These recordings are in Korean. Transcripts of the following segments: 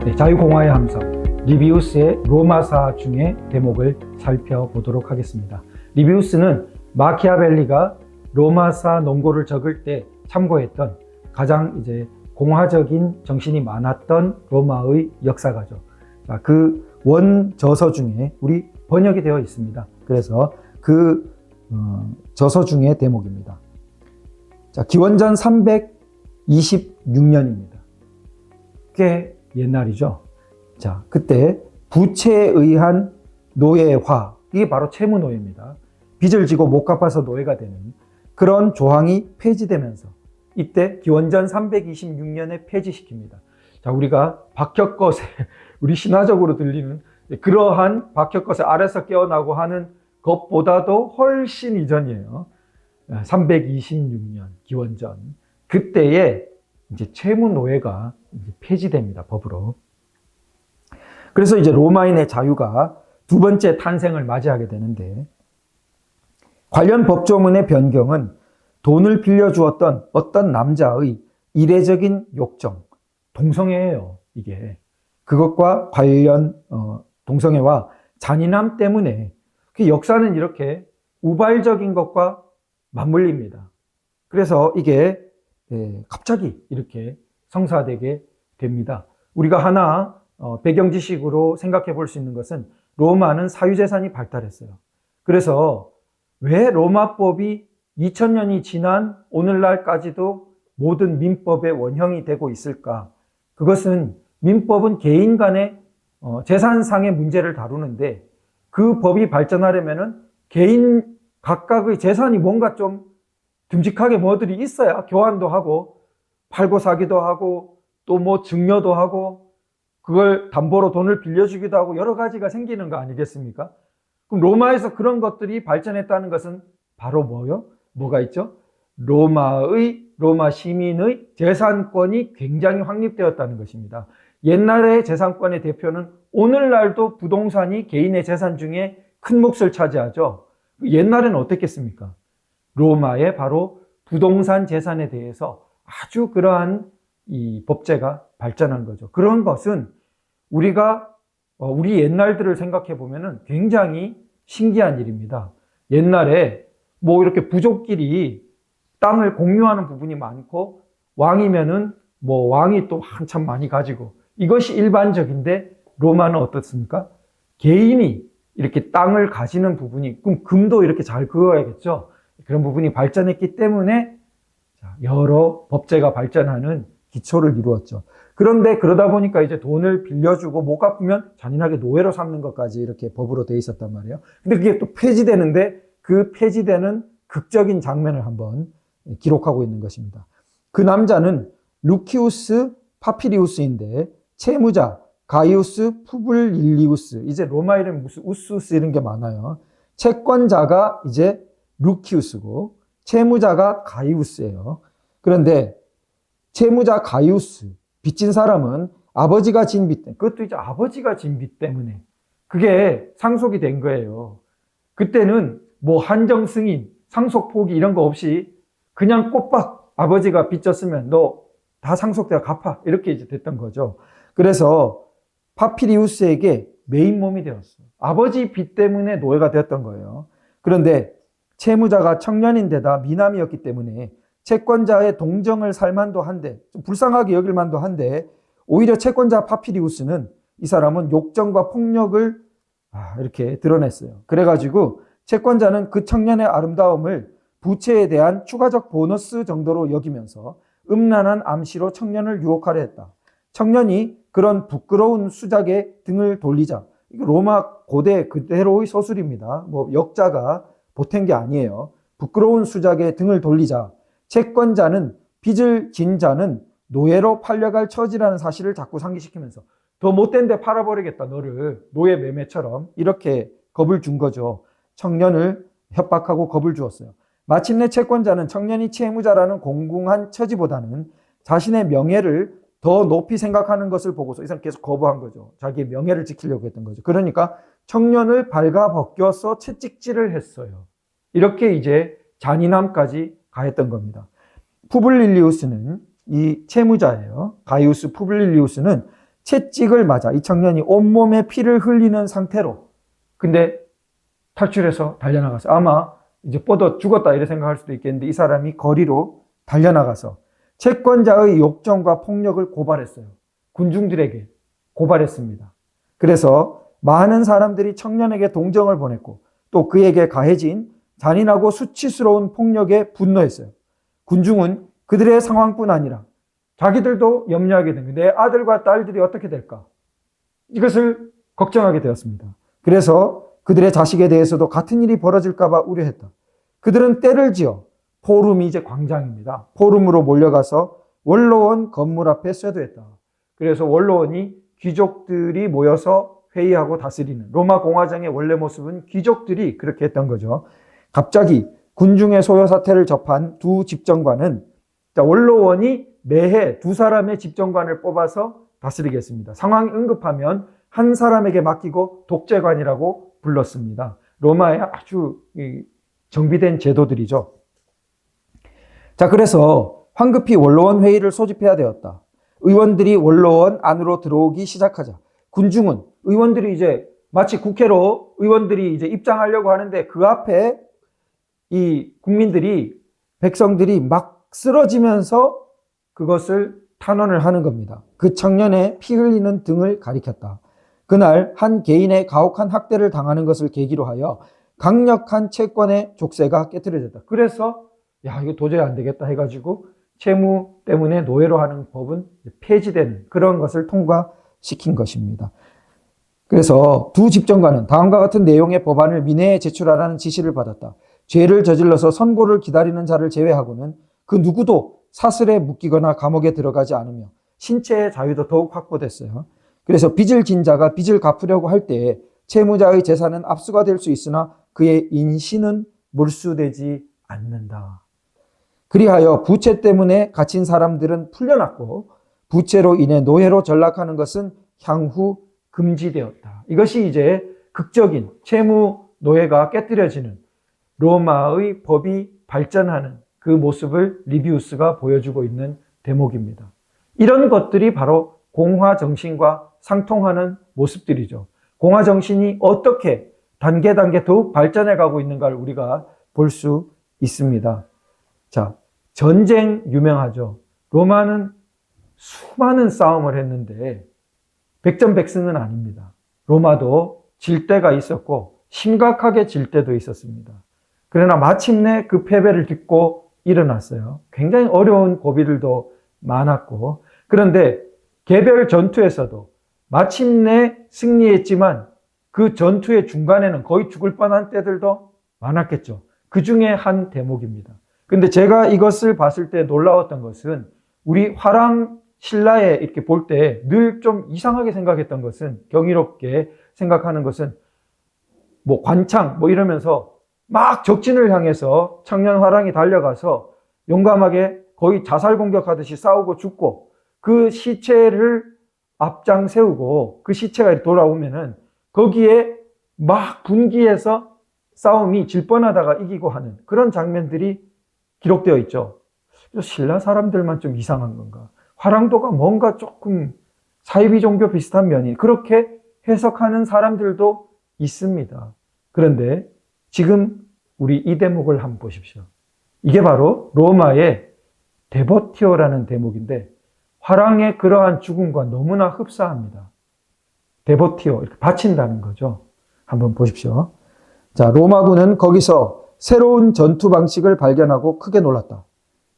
네, 자유공화의 함성, 리비우스의 로마사 중의 대목을 살펴보도록 하겠습니다. 리비우스는 마키아벨리가 로마사 논고를 적을 때 참고했던 가장 공화적인 정신이 많았던 로마의 역사가죠. 그 원저서 중에 우리 번역이 되어 있습니다. 그래서 그 저서 중의 대목입니다. 기원전 326년입니다. 꽤 옛날이죠. 그때 부채에 의한 노예화, 이게 바로 채무노예입니다. 빚을 지고 못 갚아서 노예가 되는 그런 조항이 폐지되면서 이때 기원전 326년에 폐지시킵니다. 우리가 박혁것에 우리 신화적으로 들리는 그러한 박혁것의 아래서 깨어나고 하는 것보다도 훨씬 이전이에요. 326년 기원전. 그때에 채무노예가 폐지됩니다. 법으로. 그래서 로마인의 자유가 두 번째 탄생을 맞이하게 되는데, 관련 법조문의 변경은 돈을 빌려주었던 어떤 남자의 이례적인 욕정, 동성애예요. 이게 그것과 관련 동성애와 잔인함 때문에 그 역사는 이렇게 우발적인 것과 맞물립니다. 그래서 이게 갑자기 이렇게 성사되게 됩니다. 우리가 하나 배경 지식으로 생각해 볼 수 있는 것은 로마는 사유재산이 발달했어요. 그래서 왜 로마법이 2000년이 지난 오늘날까지도 모든 민법의 원형이 되고 있을까? 그것은 민법은 개인 간의 재산상의 문제를 다루는데, 그 법이 발전하려면은 개인 각각의 재산이 뭔가 좀 듬직하게 뭐들이 있어야 교환도 하고 팔고 사기도 하고 또 뭐 증여도 하고 그걸 담보로 돈을 빌려주기도 하고 여러 가지가 생기는 거 아니겠습니까? 그럼 로마에서 그런 것들이 발전했다는 것은 바로 뭐요? 뭐가 있죠? 로마 시민의 재산권이 굉장히 확립되었다는 것입니다. 옛날의 재산권의 대표는 오늘날도 부동산이 개인의 재산 중에 큰 몫을 차지하죠. 옛날에는 어땠겠습니까? 로마의 바로 부동산 재산에 대해서 아주 그러한 이 법제가 발전한 거죠. 그런 것은 우리가 우리 옛날들을 생각해 보면은 굉장히 신기한 일입니다. 옛날에 뭐 이렇게 부족끼리 땅을 공유하는 부분이 많고, 왕이면은 뭐 왕이 또 한참 많이 가지고, 이것이 일반적인데 로마는 어떻습니까? 개인이 이렇게 땅을 가지는 부분이, 그럼 금도 이렇게 잘 그어야겠죠. 그런 부분이 발전했기 때문에 여러 법제가 발전하는 기초를 이루었죠. 그런데 그러다 보니까 이제 돈을 빌려주고 못 갚으면 잔인하게 노예로 삼는 것까지 이렇게 법으로 돼 있었단 말이에요. 근데 그게 또 폐지되는데, 그 폐지되는 극적인 장면을 한번 기록하고 있는 것입니다. 그 남자는 루키우스 파피리우스인데, 채무자 가이우스 푸블릴리우스, 이제 로마 이름 무슨 우스우스 이런 게 많아요. 채권자가 이제 루키우스고 채무자가 가이우스예요. 그런데 채무자 가이우스, 빚진 사람은 아버지가 진 빚 때문에, 그것도 이제 아버지가 진 빚 때문에 그게 상속이 된 거예요. 그때는 뭐 한정 승인, 상속 포기 이런 거 없이 그냥 꼬박 아버지가 빚졌으면 너 다 상속되어 갚아, 이렇게 이제 됐던 거죠. 그래서 파피리우스에게 메인 몸이 되었어요. 아버지 빚 때문에 노예가 되었던 거예요. 그런데 채무자가 청년인데다 미남이었기 때문에 채권자의 동정을 살 만도 한데, 좀 불쌍하게 여길 만도 한데, 오히려 채권자 파피리우스는 이 사람은 욕정과 폭력을 이렇게 드러냈어요. 그래가지고 채권자는 그 청년의 아름다움을 부채에 대한 추가적 보너스 정도로 여기면서 음란한 암시로 청년을 유혹하려 했다. 청년이 그런 부끄러운 수작에 등을 돌리자, 이거 로마 고대 그대로의 서술입니다. 뭐 역자가 보탠 게 아니에요. 부끄러운 수작에 등을 돌리자 채권자는 빚을 진 자는 노예로 팔려갈 처지라는 사실을 자꾸 상기시키면서 더 못된 데 팔아버리겠다, 너를, 노예 매매처럼, 이렇게 겁을 준 거죠. 청년을 협박하고 겁을 주었어요. 마침내 채권자는 청년이 채무자라는 공공한 처지보다는 자신의 명예를 더 높이 생각하는 것을 보고서 이 사람 계속 거부한 거죠. 자기의 명예를 지키려고 했던 거죠. 그러니까 청년을 발가벗겨서 채찍질을 했어요. 이렇게 이제 잔인함까지 가했던 겁니다. 푸블릴리우스는 이 채무자예요. 가이우스 푸블릴리우스는 채찍을 맞아 이 청년이 온몸에 피를 흘리는 상태로 근데 탈출해서 달려나가서 아마 이제 뻗어 죽었다 이렇게 생각할 수도 있겠는데 이 사람이 거리로 달려나가서 채권자의 욕정과 폭력을 고발했어요. 군중들에게 고발했습니다. 그래서 많은 사람들이 청년에게 동정을 보냈고 또 그에게 가해진 잔인하고 수치스러운 폭력에 분노했어요. 군중은 그들의 상황뿐 아니라 자기들도 염려하게 된 거예요. 내 아들과 딸들이 어떻게 될까? 이것을 걱정하게 되었습니다. 그래서 그들의 자식에 대해서도 같은 일이 벌어질까 봐 우려했다. 그들은 때를 지어 포rum이 이제 광장입니다. 포rum으로 몰려가서 원로원 건물 앞에 쇄도했다. 그래서 원로원이 귀족들이 모여서 회의하고 다스리는 로마 공화정의 원래 모습은 귀족들이 그렇게 했던 거죠. 갑자기 군중의 소요 사태를 접한 두 집정관은 원로원이 매해 두 사람의 집정관을 뽑아서 다스리겠습니다. 상황이 응급하면 한 사람에게 맡기고 독재관이라고 불렀습니다. 로마의 아주 정비된 제도들이죠. 자, 그래서 황급히 원로원 회의를 소집해야 되었다. 의원들이 원로원 안으로 들어오기 시작하자 군중은 의원들이 이제 마치 국회로 의원들이 이제 입장하려고 하는데 그 앞에 이 국민들이 백성들이 막 쓰러지면서 그것을 탄원을 하는 겁니다. 그 청년의 피 흘리는 등을 가리켰다. 그날 한 개인의 가혹한 학대를 당하는 것을 계기로 하여 강력한 채권의 족쇄가 깨트려졌다. 그래서 야 이거 도저히 안 되겠다 해가지고 채무 때문에 노예로 하는 법은 폐지되는 그런 것을 통과시킨 것입니다. 그래서 두 집정관은 다음과 같은 내용의 법안을 민회에 제출하라는 지시를 받았다. 죄를 저질러서 선고를 기다리는 자를 제외하고는 그 누구도 사슬에 묶이거나 감옥에 들어가지 않으며 신체의 자유도 더욱 확보됐어요. 그래서 빚을 진 자가 빚을 갚으려고 할 때에 채무자의 재산은 압수가 될 수 있으나 그의 인신은 몰수되지 않는다. 그리하여 부채 때문에 갇힌 사람들은 풀려났고 부채로 인해 노예로 전락하는 것은 향후 금지되었다. 이것이 이제 극적인 채무 노예가 깨뜨려지는 로마의 법이 발전하는 그 모습을 리비우스가 보여주고 있는 대목입니다. 이런 것들이 바로 공화 정신과 상통하는 모습들이죠. 공화 정신이 어떻게 단계 더욱 발전해 가고 있는가를 우리가 볼 수 있습니다. 자, 전쟁 유명하죠. 로마는 수많은 싸움을 했는데 백전백승은 아닙니다. 로마도 질 때가 있었고 심각하게 질 때도 있었습니다. 그러나 마침내 그 패배를 딛고 일어났어요. 굉장히 어려운 고비들도 많았고 그런데 개별 전투에서도 마침내 승리했지만 그 전투의 중간에는 거의 죽을 뻔한 때들도 많았겠죠. 그 중에 한 대목입니다. 근데 제가 이것을 봤을 때 놀라웠던 것은 우리 화랑 신라에 이렇게 볼 때 늘 좀 이상하게 생각했던 것은 경이롭게 생각하는 것은 뭐 관창 뭐 이러면서 막 적진을 향해서 청년 화랑이 달려가서 용감하게 거의 자살 공격하듯이 싸우고 죽고 그 시체를 앞장 세우고 그 시체가 돌아오면은 거기에 막 분기해서 싸움이 질 뻔하다가 이기고 하는 그런 장면들이 기록되어 있죠. 신라 사람들만 좀 이상한 건가? 화랑도가 뭔가 조금 사이비 종교 비슷한 면이 그렇게 해석하는 사람들도 있습니다. 그런데 지금 우리 이 대목을 한번 보십시오. 이게 바로 로마의 데보티오라는 대목인데 화랑의 그러한 죽음과 너무나 흡사합니다. 데보티오, 이렇게 바친다는 거죠. 한번 보십시오. 자, 로마군은 거기서 새로운 전투 방식을 발견하고 크게 놀랐다.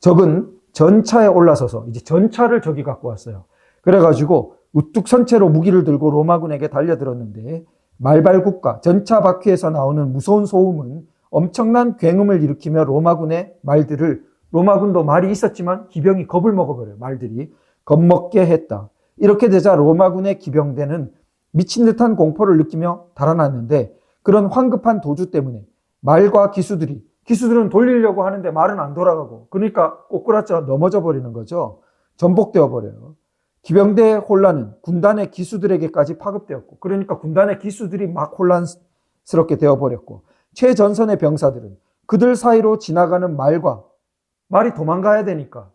적은 전차에 올라서서 이제 전차를 적이 갖고 왔어요. 그래가지고 우뚝 선 채로 무기를 들고 로마군에게 달려들었는데 말발굽과 전차 바퀴에서 나오는 무서운 소음은 엄청난 굉음을 일으키며 로마군의 말들을 로마군도 말이 있었지만 기병이 겁을 먹어버려요. 말들이 겁먹게 했다. 이렇게 되자 로마군의 기병대는 미친 듯한 공포를 느끼며 달아났는데 그런 황급한 도주 때문에 말과 기수들은 돌리려고 하는데 말은 안 돌아가고 그러니까 꼬꾸라져 넘어져 버리는 거죠. 전복되어 버려요. 기병대의 혼란은 군단의 기수들에게까지 파급되었고 그러니까 군단의 기수들이 막 혼란스럽게 되어버렸고 최전선의 병사들은 그들 사이로 지나가는 말이 도망가야 되니까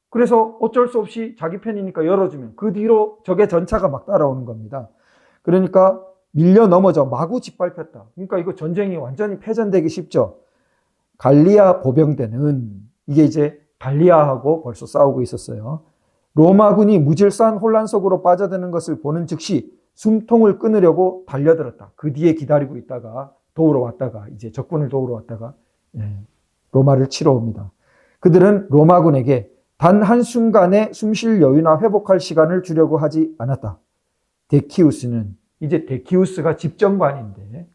그래서 어쩔 수 없이 자기 편이니까 열어주면 그 뒤로 적의 전차가 막 따라오는 겁니다. 그러니까 밀려 넘어져 마구 짓밟혔다. 그러니까 이거 전쟁이 완전히 패전되기 쉽죠. 갈리아 보병대는 이게 이제 갈리아하고 벌써 싸우고 있었어요. 로마군이 무질서한 혼란 속으로 빠져드는 것을 보는 즉시 숨통을 끊으려고 달려들었다. 그 뒤에 기다리고 있다가 도우러 왔다가 이제 적군을 도우러 왔다가 로마를 치러 옵니다. 그들은 로마군에게 단 한순간의 숨쉴 여유나 회복할 시간을 주려고 하지 않았다. 데키우스는 이제 데키우스가 집정관인데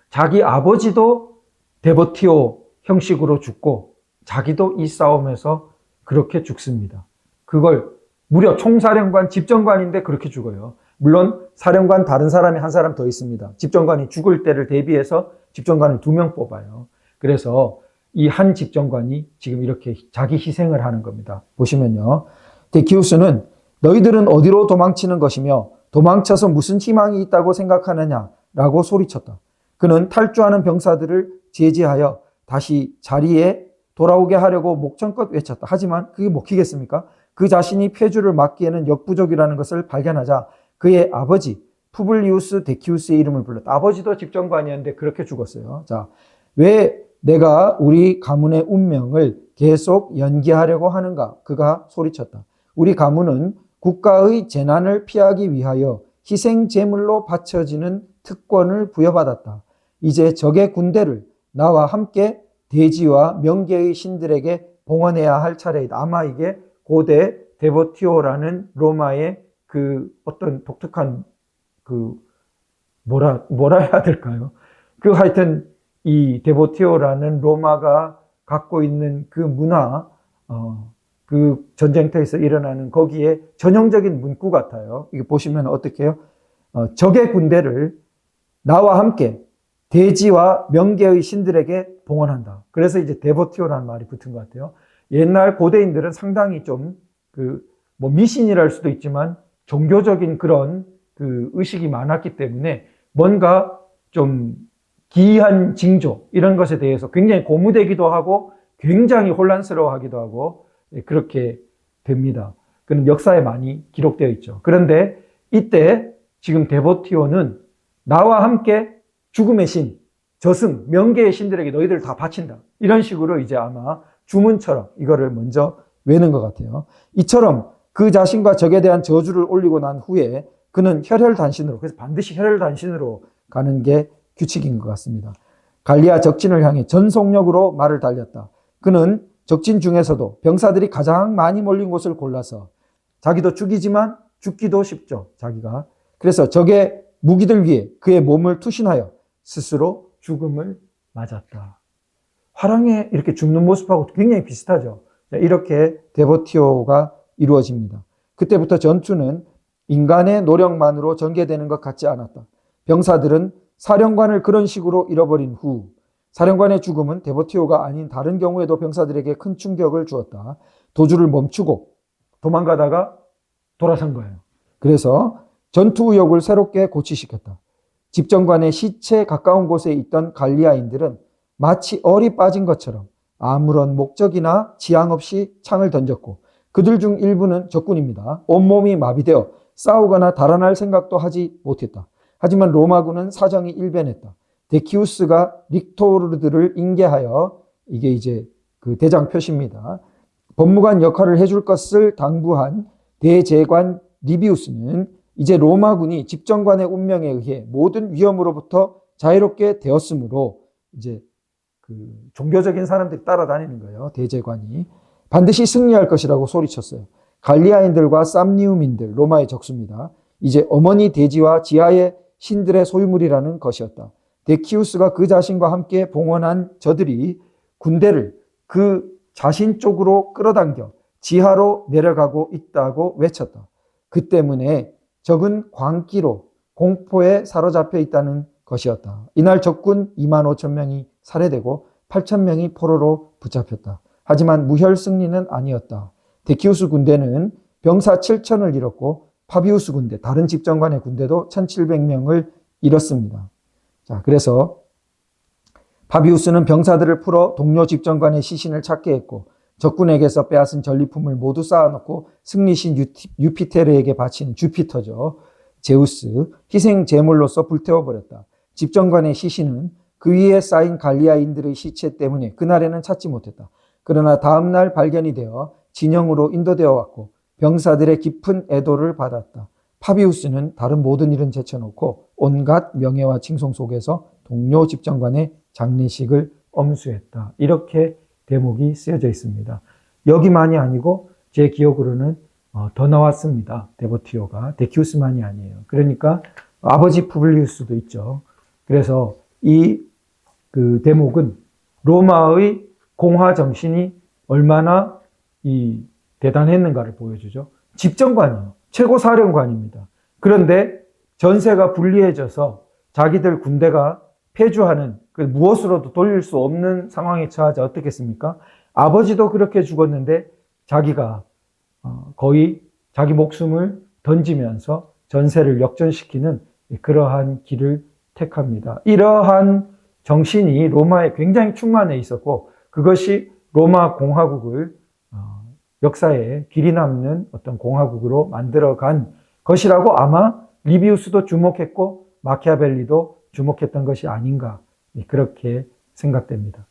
자기 아버지도 데보티오 형식으로 죽고 자기도 이 싸움에서 그렇게 죽습니다. 그걸 무려 총사령관, 집정관인데 그렇게 죽어요. 물론 사령관 다른 사람이 한 사람 더 있습니다. 집정관이 죽을 때를 대비해서 집정관을 2명 뽑아요. 그래서 이 한 집정관이 지금 이렇게 자기 희생을 하는 겁니다. 보시면요. 데키우스는 너희들은 어디로 도망치는 것이며 도망쳐서 무슨 희망이 있다고 생각하느냐라고 소리쳤다. 그는 탈주하는 병사들을 제지하여 다시 자리에 돌아오게 하려고 목청껏 외쳤다. 하지만 그게 먹히겠습니까? 그 자신이 폐주를 막기에는 역부족이라는 것을 발견하자 그의 아버지 푸블리우스 데키우스의 이름을 불렀다. 아버지도 집정관이었는데 그렇게 죽었어요. 자, 왜 내가 우리 가문의 운명을 계속 연기하려고 하는가? 그가 소리쳤다. 우리 가문은 국가의 재난을 피하기 위하여 희생 제물로 바쳐지는 특권을 부여받았다. 이제 적의 군대를 나와 함께 대지와 명계의 신들에게 봉헌해야 할 차례이다. 아마 이게 고대 데보티오라는 로마의 그 어떤 독특한 그 뭐라 해야 될까요? 그 하여튼 이 데보티오라는 로마가 갖고 있는 그 문화, 그 전쟁터에서 일어나는 거기에 전형적인 문구 같아요. 이거 보시면 어떻게 해요? 적의 군대를 나와 함께 대지와 명계의 신들에게 봉헌한다. 그래서 이제 데보티오라는 말이 붙은 것 같아요. 옛날 고대인들은 상당히 좀 뭐 미신이랄 수도 있지만 종교적인 그런 그 의식이 많았기 때문에 뭔가 좀 기이한 징조 이런 것에 대해서 굉장히 고무되기도 하고 굉장히 혼란스러워하기도 하고 그렇게 됩니다. 그런 역사에 많이 기록되어 있죠. 그런데 이때 지금 데보티오는 나와 함께 죽음의 신, 저승, 명계의 신들에게 너희들 다 바친다. 이런 식으로 이제 아마 주문처럼 이거를 먼저 외는 것 같아요. 이처럼 그 자신과 적에 대한 저주를 올리고 난 후에 그는 혈혈단신으로, 그래서 반드시 혈혈단신으로 가는 게 규칙인 것 같습니다. 갈리아 적진을 향해 전속력으로 말을 달렸다. 그는 적진 중에서도 병사들이 가장 많이 몰린 곳을 골라서 자기도 죽이지만 죽기도 쉽죠. 자기가. 그래서 적의 무기들 위에 그의 몸을 투신하여 스스로 죽음을 맞았다. 화랑에 이렇게 죽는 모습하고 굉장히 비슷하죠. 이렇게 데보티오가 이루어집니다. 그때부터 전투는 인간의 노력만으로 전개되는 것 같지 않았다. 병사들은 사령관을 그런 식으로 잃어버린 후 사령관의 죽음은 데보티오가 아닌 다른 경우에도 병사들에게 큰 충격을 주었다. 도주를 멈추고 도망가다가 돌아선 거예요. 그래서 전투 의욕을 새롭게 고취시켰다. 집정관의 시체 가까운 곳에 있던 갈리아인들은 마치 얼이 빠진 것처럼 아무런 목적이나 지향 없이 창을 던졌고 그들 중 일부는 적군입니다. 온몸이 마비되어 싸우거나 달아날 생각도 하지 못했다. 하지만 로마군은 사정이 일변했다. 데키우스가 릭토르들을 인계하여 이게 이제 그 대장 표시입니다. 법무관 역할을 해줄 것을 당부한 대제관 리비우스는 이제 로마군이 집정관의 운명에 의해 모든 위험으로부터 자유롭게 되었으므로 이제 그 종교적인 사람들이 따라다니는 거예요. 대제관이 반드시 승리할 것이라고 소리쳤어요. 갈리아인들과 쌈니움인들, 로마의 적수입니다. 이제 어머니 대지와 지하의 신들의 소유물이라는 것이었다. 데키우스가 그 자신과 함께 봉헌한 저들이 군대를 그 자신 쪽으로 끌어당겨 지하로 내려가고 있다고 외쳤다. 그 때문에 적은 광기로 공포에 사로잡혀 있다는 것이었다. 이날 적군 25,000명이 살해되고 8,000명이 포로로 붙잡혔다. 하지만 무혈 승리는 아니었다. 데키우스 군대는 병사 7,000을 잃었고 파비우스 군대, 다른 집정관의 군대도 1,700명을 잃었습니다. 자, 그래서 파비우스는 병사들을 풀어 동료 집정관의 시신을 찾게 했고 적군에게서 빼앗은 전리품을 모두 쌓아놓고 승리신 유피테르에게 바친 주피터죠. 제우스, 희생 제물로서 불태워버렸다. 집정관의 시신은 그 위에 쌓인 갈리아인들의 시체 때문에 그날에는 찾지 못했다. 그러나 다음날 발견이 되어 진영으로 인도되어 왔고 병사들의 깊은 애도를 받았다. 파비우스는 다른 모든 일은 제쳐놓고 온갖 명예와 칭송 속에서 동료 집정관의 장례식을 엄수했다. 이렇게 대목이 쓰여져 있습니다. 여기만이 아니고 제 기억으로는 더 나왔습니다. 데보티오가 데키우스만이 아니에요. 그러니까 아버지 푸블리우스도 있죠. 그래서 이 그 대목은 로마의 공화 정신이 얼마나 이 대단했는가를 보여주죠. 집정관이에요. 최고 사령관입니다. 그런데 전세가 불리해져서 자기들 군대가 패주하는 무엇으로도 돌릴 수 없는 상황에 처하자 어떻겠습니까? 아버지도 그렇게 죽었는데 자기가 거의 자기 목숨을 던지면서 전세를 역전시키는 그러한 길을 택합니다. 이러한 정신이 로마에 굉장히 충만해 있었고 그것이 로마 공화국을 역사에 길이 남는 어떤 공화국으로 만들어간 것이라고 아마 리비우스도 주목했고 마키아벨리도 주목했던 것이 아닌가 그렇게 생각됩니다.